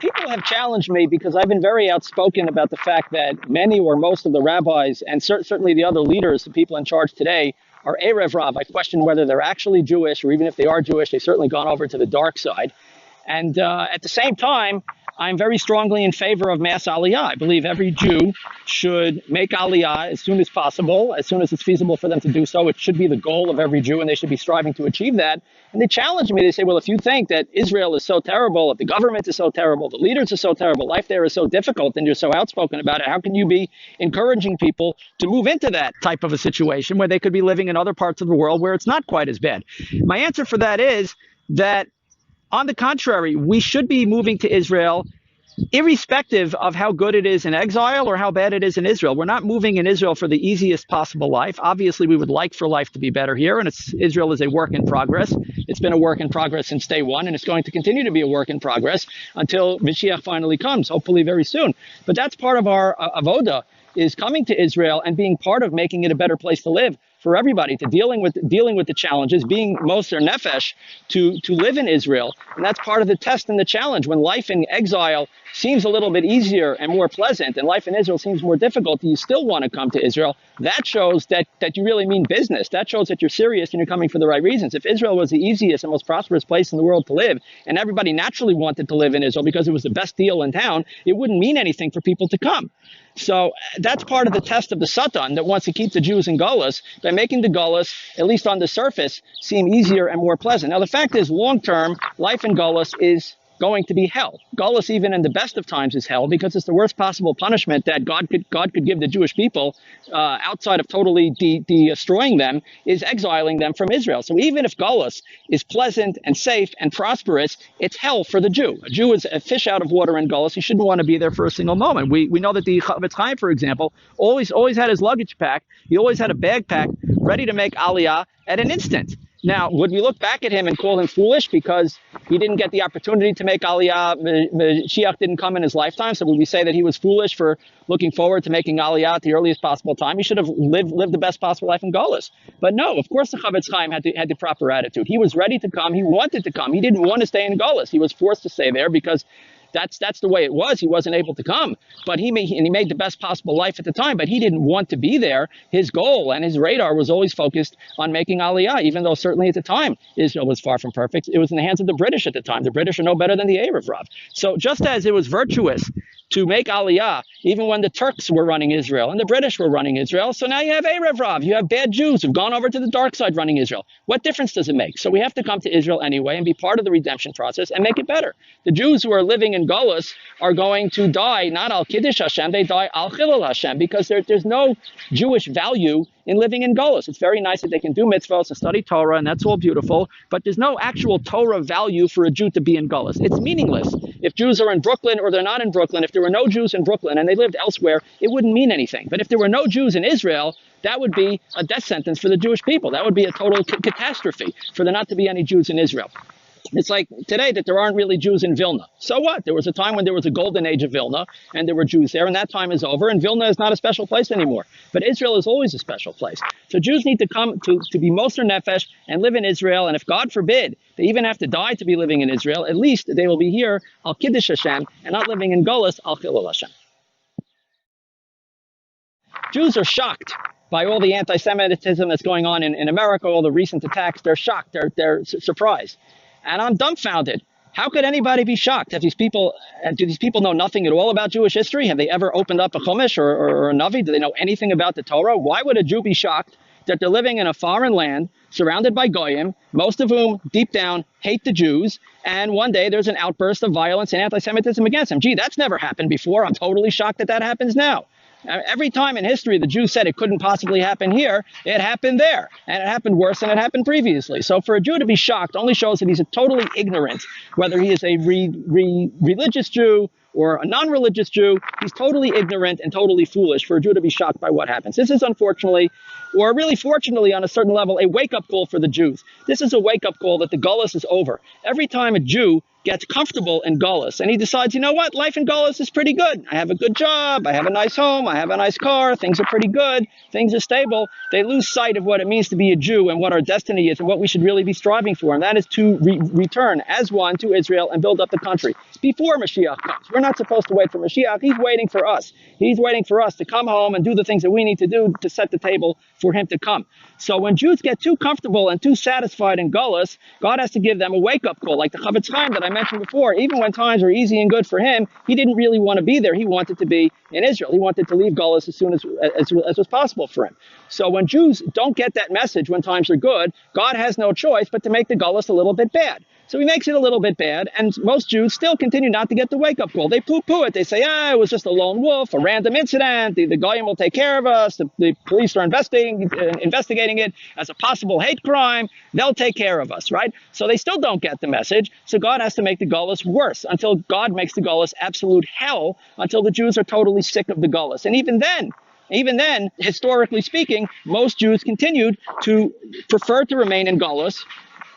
People have challenged me because I've been very outspoken about the fact that many or most of the rabbis and certainly the other leaders, the people in charge today, are Erev Rav. I question whether they're actually Jewish, or even if they are Jewish, they've certainly gone over to the dark side. And at the same time, I'm very strongly in favor of mass Aliyah. I believe every Jew should make Aliyah as soon as possible, as soon as it's feasible for them to do so. It should be the goal of every Jew, and they should be striving to achieve that. And they challenge me. They say, well, if you think that Israel is so terrible, if the government is so terrible, the leaders are so terrible, life there is so difficult, and you're so outspoken about it, how can you be encouraging people to move into that type of a situation where they could be living in other parts of the world where it's not quite as bad? My answer for that is that, on the contrary, we should be moving to Israel irrespective of how good it is in exile or how bad it is in Israel. We're not moving in Israel for the easiest possible life. Obviously, we would like for life to be better here, and Israel is a work in progress. It's been a work in progress since day one, and it's going to continue to be a work in progress until Mashiach finally comes, hopefully very soon. But that's part of our avoda, is coming to Israel and being part of making it a better place to live for everybody, to dealing with the challenges, being moser nefesh to live in Israel. And that's part of the test and the challenge. When life in exile seems a little bit easier and more pleasant, and life in Israel seems more difficult, you still want to come to Israel. That shows that you really mean business. That shows that you're serious and you're coming for the right reasons. If Israel was the easiest and most prosperous place in the world to live, and everybody naturally wanted to live in Israel because it was the best deal in town, it wouldn't mean anything for people to come. So that's part of the test of the Satan that wants to keep the Jews in galus by making the galus, at least on the surface, seem easier and more pleasant. Now, the fact is, long term, life in galus is going to be hell. Galus, even in the best of times, is hell, because it's the worst possible punishment that God could give the Jewish people, outside of totally destroying them, is exiling them from Israel. So even if galus is pleasant and safe and prosperous, it's hell for the Jew. A Jew is a fish out of water in galus. He shouldn't want to be there for a single moment. We know that the Chavetz Chaim, for example, always had his luggage packed. He always had a bag packed, ready to make Aliyah at an instant. Now, would we look back at him and call him foolish because he didn't get the opportunity to make Aliyah? Mashiach didn't come in his lifetime. So would we say that he was foolish for looking forward to making Aliyah at the earliest possible time? He should have lived the best possible life in galus. But no, of course the Chavetz Chaim had the proper attitude. He was ready to come. He wanted to come. He didn't want to stay in galus. He was forced to stay there because that's the way it was. He wasn't able to come, but he made the best possible life at the time, but he didn't want to be there. His goal and his radar was always focused on making Aliyah, even though certainly at the time Israel was far from perfect. It was in the hands of the British at the time. The British are no better than the Erev Rav. So just as it was virtuous to make Aliyah, even when the Turks were running Israel and the British were running Israel, so now you have Erev Rav. You have bad Jews who've gone over to the dark side running Israel. What difference does it make? So we have to come to Israel anyway and be part of the redemption process and make it better. The Jews who are living in galus are going to die not al Kiddush Hashem, they die al Chilul Hashem, because there's no Jewish value in living in galus. It's very nice that they can do mitzvahs and study Torah, and that's all beautiful, but there's no actual Torah value for a Jew to be in galus. It's meaningless. If Jews are in Brooklyn or they're not in Brooklyn, if there were no Jews in Brooklyn and they lived elsewhere, it wouldn't mean anything. But if there were no Jews in Israel, that would be a death sentence for the Jewish people. That would be a total catastrophe for there not to be any Jews in Israel. It's like today that there aren't really Jews in Vilna. So what? There was a time when there was a golden age of Vilna, and there were Jews there, and that time is over, and Vilna is not a special place anymore. But Israel is always a special place. So Jews need to come to be moser nefesh and live in Israel, and if God forbid they even have to die to be living in Israel, at least they will be here al Kiddush Hashem and not living in galus al Chilul Hashem. Jews are shocked by all the anti-Semitism that's going on in America, all the recent attacks. They're shocked. They're surprised. And I'm dumbfounded. How could anybody be shocked? Do these people know nothing at all about Jewish history? Have they ever opened up a Chumash or a Navi? Do they know anything about the Torah? Why would a Jew be shocked that they're living in a foreign land, surrounded by Goyim, most of whom deep down hate the Jews, and one day there's an outburst of violence and anti-Semitism against them? Gee, that's never happened before. I'm totally shocked that happens now. Every time in history the Jews said it couldn't possibly happen here, it happened there. And it happened worse than it happened previously. So for a Jew to be shocked only shows that he's totally ignorant, whether he is a religious Jew or a non-religious Jew. He's totally ignorant and totally foolish for a Jew to be shocked by what happens. This is unfortunately, or really fortunately on a certain level, a wake-up call for the Jews. This is a wake-up call that the galus is over. Every time a Jew gets comfortable in galus, and he decides, you know what, life in galus is pretty good. I have a good job, I have a nice home, I have a nice car, things are pretty good, things are stable. They lose sight of what it means to be a Jew and what our destiny is and what we should really be striving for, and that is to return as one to Israel and build up the country before Mashiach comes. We're not supposed to wait for Mashiach. He's waiting for us. He's waiting for us to come home and do the things that we need to do to set the table for him to come. So when Jews get too comfortable and too satisfied in galus, God has to give them a wake-up call, like the Chavetz Chaim that I mentioned before. Even when times are easy and good for him, he didn't really want to be there. He wanted to be in Israel. He wanted to leave galus as soon as was possible for him. So when Jews don't get that message when times are good, God has no choice but to make the galus a little bit bad. So he makes it a little bit bad, and most Jews still continue not to get the wake-up call. They poo-poo it. They say, it was just a lone wolf, a random incident. The Goyim will take care of us. The police are investigating it as a possible hate crime. They'll take care of us, right? So they still don't get the message. So God has to make the galus worse until God makes the galus absolute hell, until the Jews are totally sick of the galus. And even then, historically speaking, most Jews continued to prefer to remain in galus,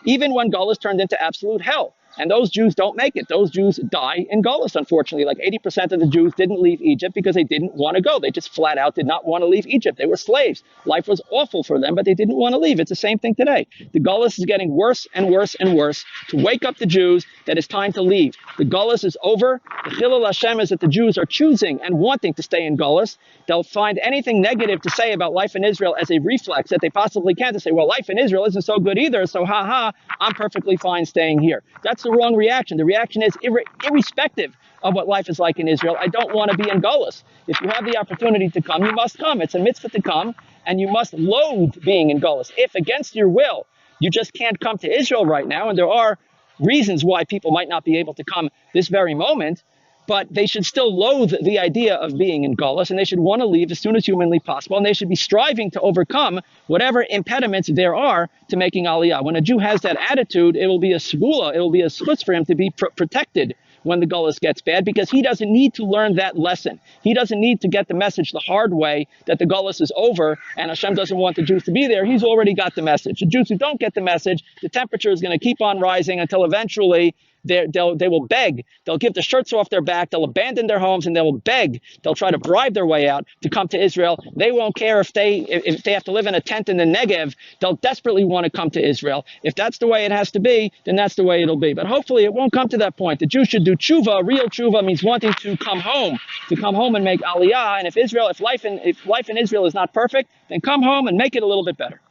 even when galus turned into absolute hell. And those Jews don't make it. Those Jews die in galus, unfortunately. Like 80% of the Jews didn't leave Egypt because they didn't want to go. They just flat out did not want to leave Egypt. They were slaves. Life was awful for them, but they didn't want to leave. It's the same thing today. The galus is getting worse and worse and worse to wake up the Jews that it's time to leave. The galus is over. The Chilul Hashem is that the Jews are choosing and wanting to stay in galus. They'll find anything negative to say about life in Israel as a reflex that they possibly can, to say, well, life in Israel isn't so good either, so I'm perfectly fine staying here. That's the wrong reaction. The reaction is irrespective of what life is like in Israel. I don't want to be in galus. If you have the opportunity to come, you must come. It's a mitzvah to come, and you must loathe being in galus. If against your will, you just can't come to Israel right now, and there are reasons why people might not be able to come this very moment, but they should still loathe the idea of being in galus, and they should want to leave as soon as humanly possible, and they should be striving to overcome whatever impediments there are to making Aliyah. When a Jew has that attitude, it will be a segula, it will be a schutz for him to be protected when the galus gets bad, because he doesn't need to learn that lesson. He doesn't need to get the message the hard way that the galus is over and Hashem doesn't want the Jews to be there. He's already got the message. The Jews who don't get the message, the temperature is going to keep on rising until eventually they will beg. They'll give the shirts off their back. They'll abandon their homes and they will beg. They'll try to bribe their way out to come to Israel. They won't care if they have to live in a tent in the Negev. They'll desperately want to come to Israel. If that's the way it has to be, then that's the way it'll be. But hopefully it won't come to that point. The Jews should do tshuva. Real tshuva means wanting to come home and make Aliyah. And if life in Israel is not perfect, then come home and make it a little bit better.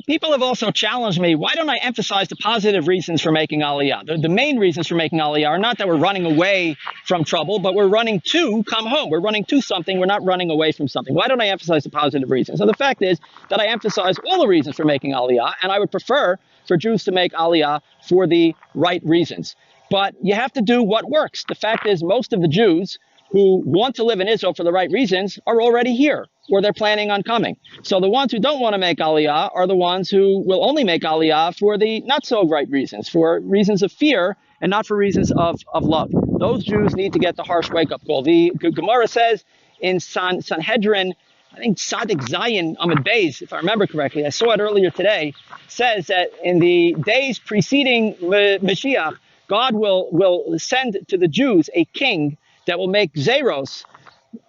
People have also challenged me, why don't I emphasize the positive reasons for making Aliyah? The main reasons for making Aliyah are not that we're running away from trouble, but we're running to come home. We're running to something. We're not running away from something. Why don't I emphasize the positive reasons? So the fact is that I emphasize all the reasons for making Aliyah, and I would prefer for Jews to make Aliyah for the right reasons. But you have to do what works. The fact is most of the Jews who want to live in Israel for the right reasons are already here, or they're planning on coming. So the ones who don't want to make Aliyah are the ones who will only make Aliyah for the not so right reasons, for reasons of fear and not for reasons of love. Those Jews need to get the harsh wake-up call. The Gemara says in Sanhedrin, I think Sadik Zayin Amud Beis, if I remember correctly, I saw it earlier today, says that in the days preceding Mashiach, God will send to the Jews a king that will make Zeros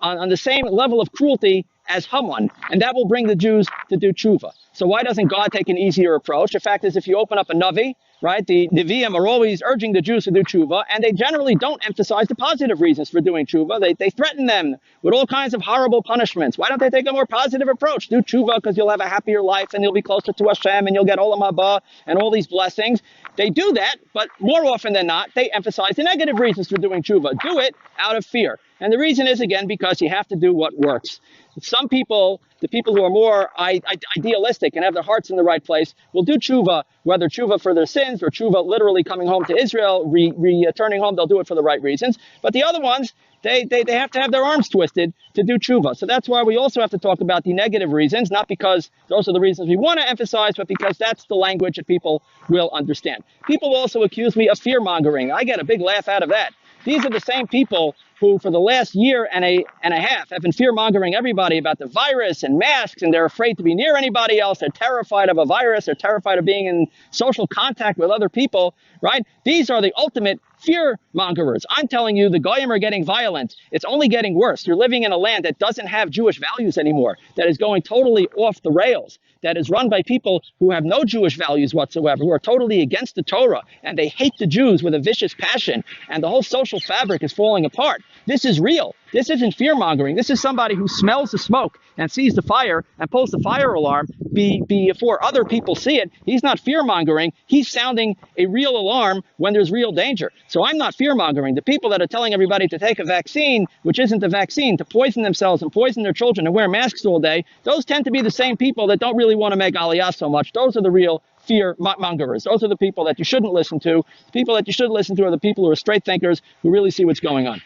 on the same level of cruelty as Haman, and that will bring the Jews to do tshuva. So why doesn't God take an easier approach? The fact is, if you open up a Navi, right, the Nevi'im are always urging the Jews to do tshuva, and they generally don't emphasize the positive reasons for doing tshuva. They threaten them with all kinds of horrible punishments. Why don't they take a more positive approach? Do tshuva because you'll have a happier life, and you'll be closer to Hashem, and you'll get olam haba and all these blessings. They do that, but more often than not, they emphasize the negative reasons for doing tshuva. Do it out of fear. And the reason is, again, because you have to do what works. Some people, the people who are more idealistic and have their hearts in the right place, will do tshuva, whether tshuva for their sins or tshuva literally coming home to Israel, returning home, they'll do it for the right reasons. But the other ones, they have to have their arms twisted to do tshuva. So that's why we also have to talk about the negative reasons, not because those are the reasons we want to emphasize, but because that's the language that people will understand. People also accuse me of fear-mongering. I get a big laugh out of that. These are the same people who for the last year and a half have been fear-mongering everybody about the virus and masks, and they're afraid to be near anybody else. They're terrified of a virus. They're terrified of being in social contact with other people, right? These are the ultimate fear-mongers. I'm telling you, the Goyim are getting violent. It's only getting worse. You're living in a land that doesn't have Jewish values anymore, that is going totally off the rails, that is run by people who have no Jewish values whatsoever, who are totally against the Torah, and they hate the Jews with a vicious passion, and the whole social fabric is falling apart. This is real. This isn't fear-mongering. This is somebody who smells the smoke and sees the fire and pulls the fire alarm before other people see it. He's not fear-mongering. He's sounding a real alarm when there's real danger. So I'm not fear-mongering. The people that are telling everybody to take a vaccine, which isn't the vaccine, to poison themselves and poison their children and wear masks all day, those tend to be the same people that don't really want to make Aliyah so much. Those are the real fear-mongers. Those are the people that you shouldn't listen to. The people that you should listen to are the people who are straight thinkers who really see what's going on.